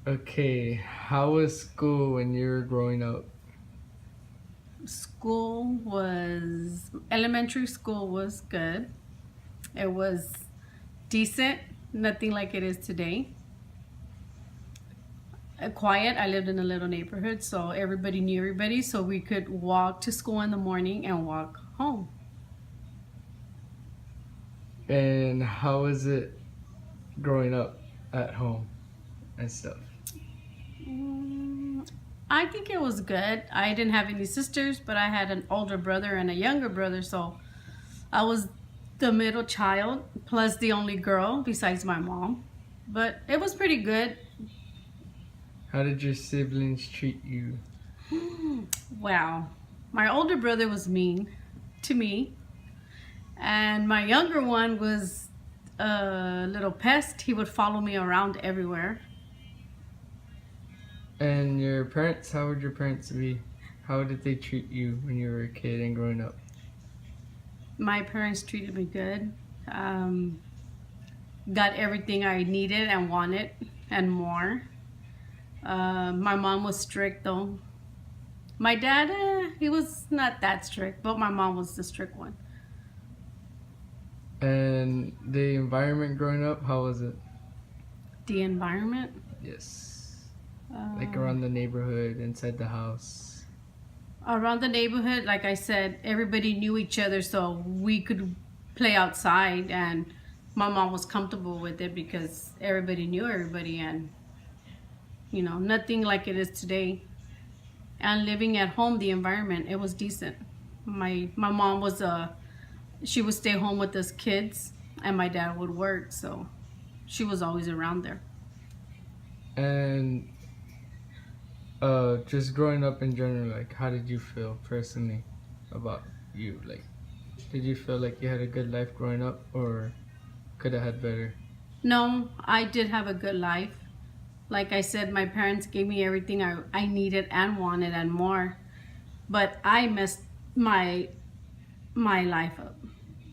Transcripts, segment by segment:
Okay, how was school when you were growing up? Elementary school was good. It was decent, nothing like it is today. Quiet. I lived in a little neighborhood, so everybody knew everybody, so we could walk to school in the morning and walk home. And how was it growing up at home and stuff? Mm, I think it was good. I didn't have any sisters, but I had an older brother and a younger brother, so I was the middle child plus the only girl besides my mom. But it was pretty good. How did your siblings treat you? Wow. My older brother was mean to me, and my younger one was a little pest. He would follow me around everywhere. And your parents, how would your parents be? How did they treat you when you were a kid and growing up? My parents treated me good. Um, got everything I needed and wanted and more. My mom was strict though. My dad, he was not that strict, but my mom was the strict one. And the environment growing up, how was it? The environment, Yes. Like uh, around the neighborhood, inside the house. around the neighborhood, like I said, everybody knew each other, so we could play outside, and my mom was comfortable with it because everybody knew everybody, and nothing like it is today. And living at home, the environment, it was decent. My mom was she would stay home with us kids, and my dad would work, so she was always around there. And just growing up in general, like how did you feel personally about you? Like, did you feel like you had a good life growing up, or could have had better? No, I did have a good life. Like I said, my parents gave me everything I needed and wanted and more. But I messed my my life up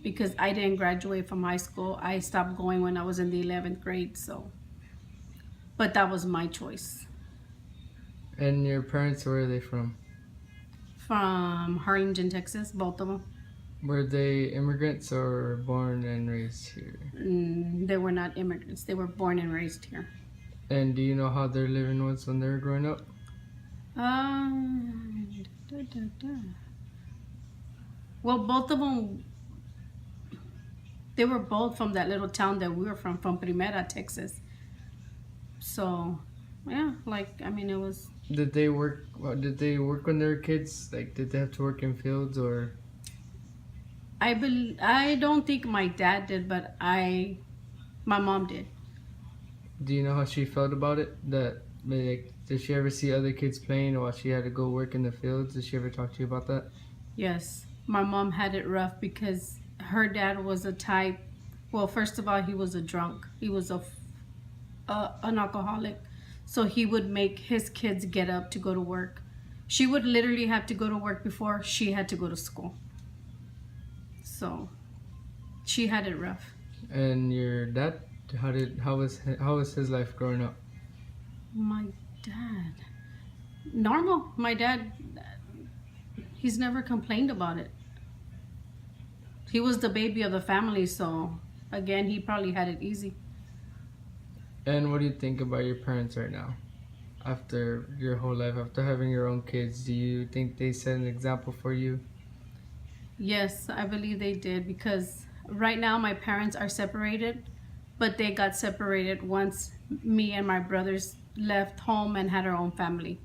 because I didn't graduate from high school. I stopped going when I was in the 11th grade, so but that was my choice. And your parents, where are they from? From Harlingen, Texas, both of them. Were they immigrants or born and raised here? They were not immigrants. They were born and raised here. And do you know how their living was when they were growing up? Um, da, da, da. Well, both of them, they were both from that little town that we were from Primera, Texas. So, yeah, like, I mean, it was, Did they work? Did they work when they were kids? Like, did they have to work in fields, or I don't think my dad did, but my mom did. do you know how she felt about it? That like, did she ever see other kids playing while she had to go work in the fields? Did she ever talk to you about that? Yes, my mom had it rough because her dad was a type, well, first of all, he was a drunk. He was an alcoholic. So he would make his kids get up to go to work. She would literally have to go to work before she had to go to school. So she had it rough. And your dad, how was his life growing up? My dad, normal. My dad, he's never complained about it. He was the baby of the family, so again, he probably had it easy. And what do you think about your parents right now? After your whole life, after having your own kids, do you think they set an example for you? Yes, I believe they did because right now my parents are separated, but they got separated once me and my brothers left home and had our own family.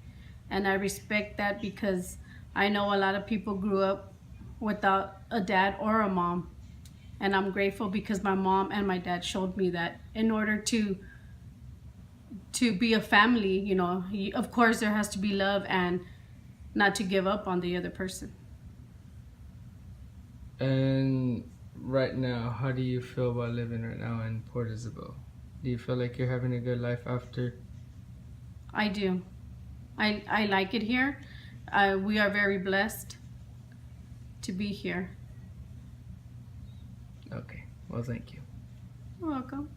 And I respect that because I know a lot of people grew up without a dad or a mom. And I'm grateful because my mom and my dad showed me that in order to be a family, of course there has to be love and not to give up on the other person. And right now, how do you feel about living right now in Port Isabel? Do you feel like you're having a good life after? I do. I like it here. We are very blessed to be here. Okay, well, thank you. You're welcome.